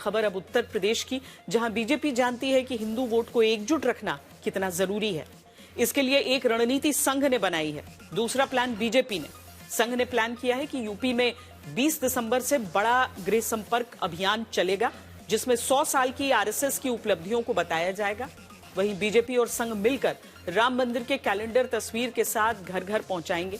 खबर अब उत्तर प्रदेश की, जहां बीजेपी जानती है कि हिंदू वोट को एकजुट रखना कितना जरूरी है। इसके लिए एक रणनीति संघ ने बनाई है, दूसरा प्लान बीजेपी ने। संघ ने प्लान किया है कि यूपी में 20 दिसंबर से बड़ा गृह संपर्क अभियान चलेगा, जिसमें 100 साल की आरएसएस की उपलब्धियों को बताया जाएगा। वहीं बीजेपी और संघ मिलकर राम मंदिर के कैलेंडर तस्वीर के साथ घर घर पहुंचाएंगे।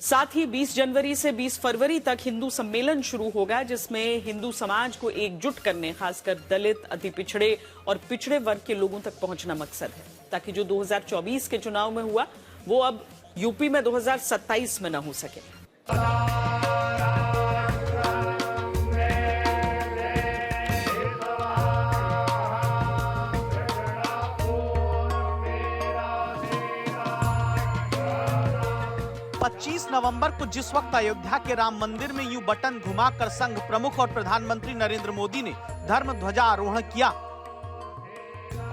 साथ ही 20 जनवरी से 20 फरवरी तक हिंदू सम्मेलन शुरू होगा, जिसमें हिंदू समाज को एकजुट करने, खासकर दलित, अति पिछड़े और पिछड़े वर्ग के लोगों तक पहुंचना मकसद है, ताकि जो 2024 के चुनाव में हुआ वो अब यूपी में 2027 में न हो सके। नवंबर को जिस वक्त अयोध्या के राम मंदिर में यूं बटन घुमाकर संघ प्रमुख और प्रधानमंत्री नरेंद्र मोदी ने धर्म ध्वजा आरोहण किया,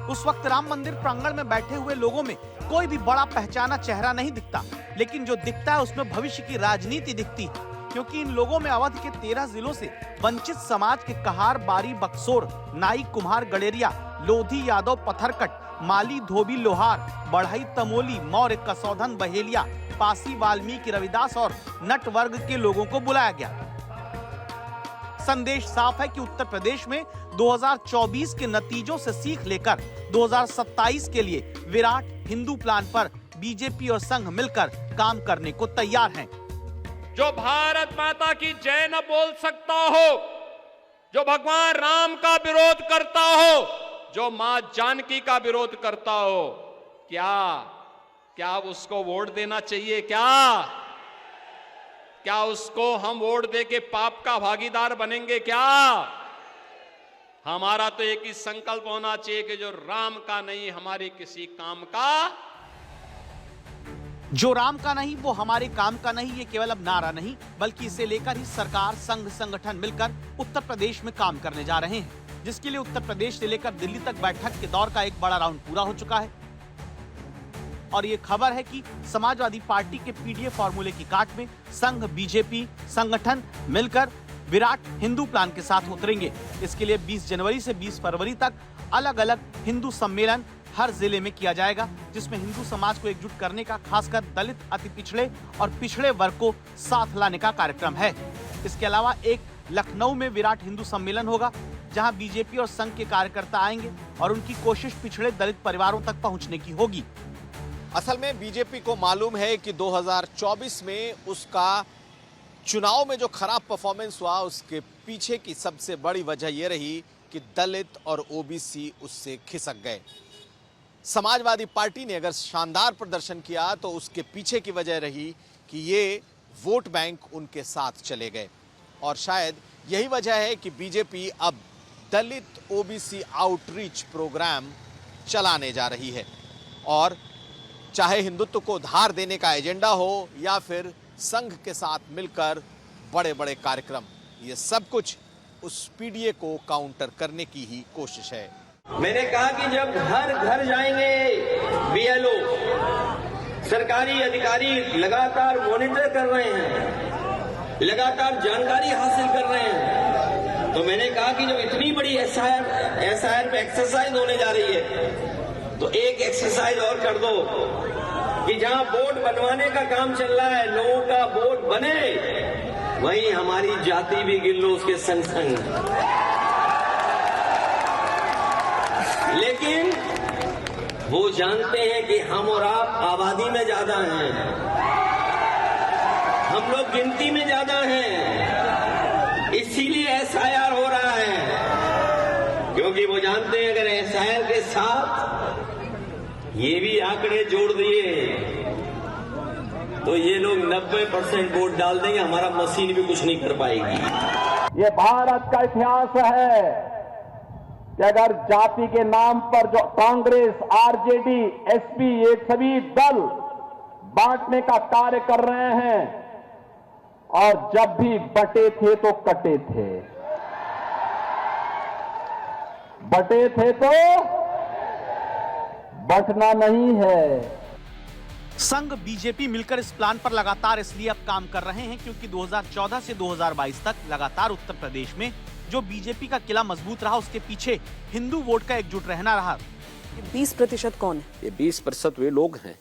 उस वक्त राम मंदिर प्रांगण में बैठे हुए लोगों में कोई भी बड़ा पहचाना चेहरा नहीं दिखता, लेकिन जो दिखता है उसमें भविष्य की राजनीति दिखती है, क्योंकि इन लोगों में अवध के 13 जिलों से वंचित समाज के कहार, बारी, बक्सोर, नाई, कुम्हार, गडेरिया, लोधी, यादव, पत्थरकट, माली, धोबी, लोहार, बढ़ई, तमोली, मौर्य, कसौधन, बहेलिया, पासी, वाल्मीकि, रविदास और नट वर्ग के लोगों को बुलाया गया। संदेश साफ है कि उत्तर प्रदेश में 2024 के नतीजों से सीख लेकर 2027 के लिए विराट हिंदू प्लान पर बीजेपी और संघ मिलकर काम करने को तैयार हैं। जो भारत माता की जय न बोल सकता हो, जो भगवान राम का विरोध करता हो, जो मां जानकी का विरोध करता हो, क्या उसको वोट देना चाहिए? क्या उसको हम वोट दे के पाप का भागीदार बनेंगे? क्या हमारा तो एक ही संकल्प होना चाहिए कि जो राम का नहीं हमारे किसी काम का, जो राम का नहीं वो हमारे काम का नहीं, ये केवल अब नारा नहीं, बल्कि इसे लेकर ही सरकार, संघ, संगठन मिलकर उत्तर प्रदेश में काम करने जा रहे हैं, जिसके लिए उत्तर प्रदेश से लेकर दिल्ली तक बैठक के दौर का एक बड़ा राउंड पूरा हो चुका है। और ये खबर है कि समाजवादी पार्टी के पीडीए फॉर्मूले की काट में संघ, बीजेपी, संगठन मिलकर विराट हिंदू प्लान के साथ उतरेंगे। इसके लिए 20 जनवरी से 20 फरवरी तक अलग अलग हिंदू सम्मेलन हर जिले में किया जाएगा, जिसमें हिंदू समाज को एकजुट करने का, खासकर दलित, अति पिछड़े और पिछड़े वर्ग को साथ लाने का कार्यक्रम है। इसके अलावा एक लखनऊ में विराट हिंदू सम्मेलन होगा, जहां बीजेपी और संघ के कार्यकर्ता आएंगे और उनकी कोशिश पिछड़े दलित परिवारों तक पहुंचने की होगी। असल में बीजेपी को मालूम है कि 2024 में उसका चुनाव में जो खराब परफॉर्मेंस हुआ, उसके पीछे की सबसे बड़ी वजह यह रही कि दलित और ओबीसी उससे खिसक गए। समाजवादी पार्टी ने अगर शानदार प्रदर्शन किया तो उसके पीछे की वजह रही कि ये वोट बैंक उनके साथ चले गए, और शायद यही वजह है कि बीजेपी अब दलित ओबीसी आउटरीच प्रोग्राम चलाने जा रही है। और चाहे हिंदुत्व को धार देने का एजेंडा हो या फिर संघ के साथ मिलकर बड़े बड़े कार्यक्रम, ये सब कुछ उस पीडीए को काउंटर करने की ही कोशिश है। मैंने कहा कि जब हर घर जाएंगे बीएलओ, सरकारी अधिकारी लगातार मॉनिटर कर रहे हैं, लगातार जानकारी हासिल कर रहे हैं, तो मैंने कहा कि जब इतनी बड़ी एसआईआर पे एक्सरसाइज होने जा रही है, तो एक एक्सरसाइज और कर दो कि जहां बोर्ड बनवाने का काम चल रहा है, लोगों का बोर्ड बने, वहीं हमारी जाति भी गिन लो उसके संग संग। लेकिन वो जानते हैं कि हम और आप आबादी में ज्यादा हैं, हम लोग गिनती में ज्यादा हैं, इसीलिए एसआईआर हो रहा है, क्योंकि वो जानते हैं अगर एसआईआर के साथ ये भी आंकड़े जोड़ दिए तो ये लोग 90% वोट डाल देंगे, हमारा मशीन भी कुछ नहीं कर पाएगी। ये भारत का इतिहास है कि अगर जाति के नाम पर जो कांग्रेस, आरजेडी, एसपी, ये सभी दल बांटने का कार्य कर रहे हैं, और जब भी बटे थे तो कटे थे, बटे थे तो बंटना नहीं है। संघ, बीजेपी मिलकर इस प्लान पर लगातार इसलिए अब काम कर रहे हैं क्योंकि 2014 से 2022 तक लगातार उत्तर प्रदेश में जो बीजेपी का किला मजबूत रहा, उसके पीछे हिंदू वोट का एकजुट रहना रहा। 20% कौन है? ये 20% वे लोग हैं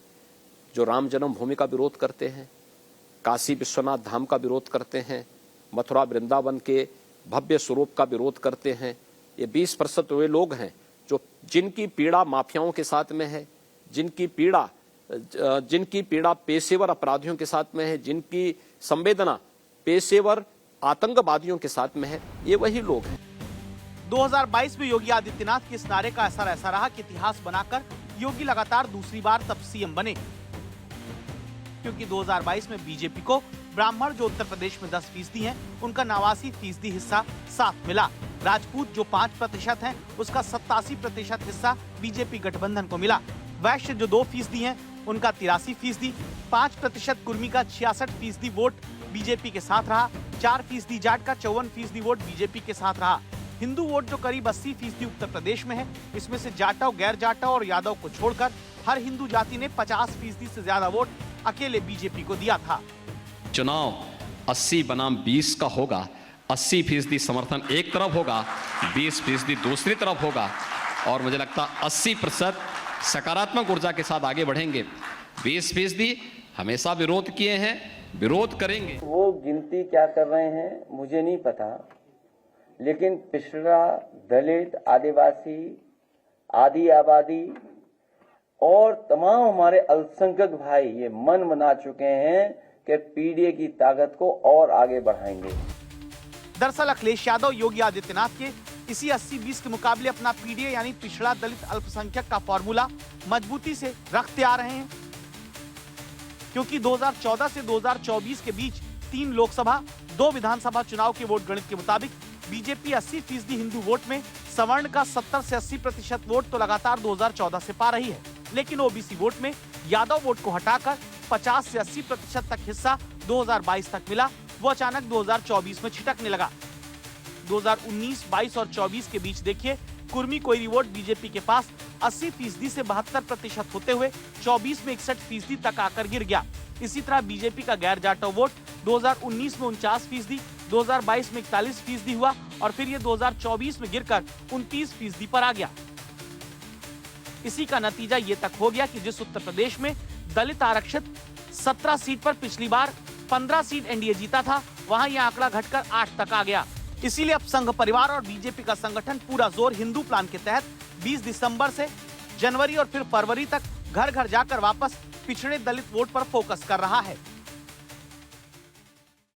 जो राम जन्मभूमि का विरोध करते हैं, काशी विश्वनाथ धाम का विरोध करते हैं, मथुरा वृंदावन के भव्य स्वरूप का विरोध करते हैं। ये 20% वे लोग हैं जो जिनकी पीड़ा माफियाओं के साथ में है, जिनकी पीड़ा पेशेवर अपराधियों के साथ में है, जिनकी संवेदना पेशेवर आतंकवादियों के साथ में है, ये वही लोग हैं। 2022 में योगी आदित्यनाथ के इस नारे का असर ऐसा रहा कि इतिहास बनाकर योगी लगातार दूसरी बार तब सीएम बने, क्योंकि 2022 में बीजेपी को ब्राह्मण जो उत्तर प्रदेश में 10% हैं, उनका 89% हिस्सा साथ मिला। राजपूत जो 5% हैं, उसका 87% हिस्सा बीजेपी गठबंधन को मिला। वैश्य जो 2% हैं, उनका 83%, 5% कुर्मी का 66% वोट बीजेपी के साथ रहा, 4% जाट का 54% वोट बीजेपी के साथ रहा। हिंदू वोट जो करीब 80% उत्तर प्रदेश में है, इसमें से जाटव, गैर जाटव और यादव को छोड़कर हर हिंदू जाति ने 50% से ज्यादा वोट अकेले बीजेपी को दिया था। चुनाव 80 बनाम 20 का होगा। 80% समर्थन एक तरफ होगा, 20% दूसरी तरफ होगा, और मुझे लगता 80% सकारात्मक ऊर्जा के साथ आगे बढ़ेंगे। 20% हमेशा विरोध किए हैं, विरोध करेंगे। वो गिनती क्या कर रहे हैं मुझे नहीं पता, लेकिन पिछड़ा, दलित, आदिवासी, आदि आबादी और तमाम हमारे अल्पसंख्यक भाई ये मन बना चुके हैं कि पीडीए की ताकत को और आगे बढ़ाएंगे। दरअसल अखिलेश यादव योगी आदित्यनाथ के इसी 80-20 के मुकाबले अपना पीडीए यानी पिछड़ा, दलित, अल्पसंख्यक का फॉर्मूला मजबूती से रखते आ रहे हैं, क्योंकि 2014 से 2024 के बीच 3 लोकसभा, 2 विधानसभा चुनाव के वोट गणित के मुताबिक बीजेपी 80% हिंदू वोट में सवर्ण का 70 से 80% वोट तो लगातार 2014 से पा रही है, लेकिन ओबीसी वोट में यादव वोट को हटाकर 50 से 80% तक हिस्सा 2022 तक मिला, वो अचानक 2024 में छिटकने लगा। 2019, 22 और 24 के बीच देखिए, कुर्मी कोयरी वोट बीजेपी के पास 80% से 72% होते हुए 24 में 61% तक आकर गिर गया। इसी तरह बीजेपी का गैर जाटव वोट 2019 में 49%, 2022 में 41% हुआ और फिर ये 2024 में गिरकर 29% पर आ गया। इसी का नतीजा ये तक हो गया कि जिस उत्तर प्रदेश में दलित आरक्षित 17 सीट पर पिछली बार 15 सीट एनडीए जीता था, वहां यह आंकड़ा घटकर 8 तक आ गया। इसीलिए अब संघ परिवार और बीजेपी का संगठन पूरा जोर हिंदू प्लान के तहत 20 दिसंबर से जनवरी और फिर फरवरी तक घर घर जाकर वापस पिछड़े दलित वोट पर फोकस कर रहा है।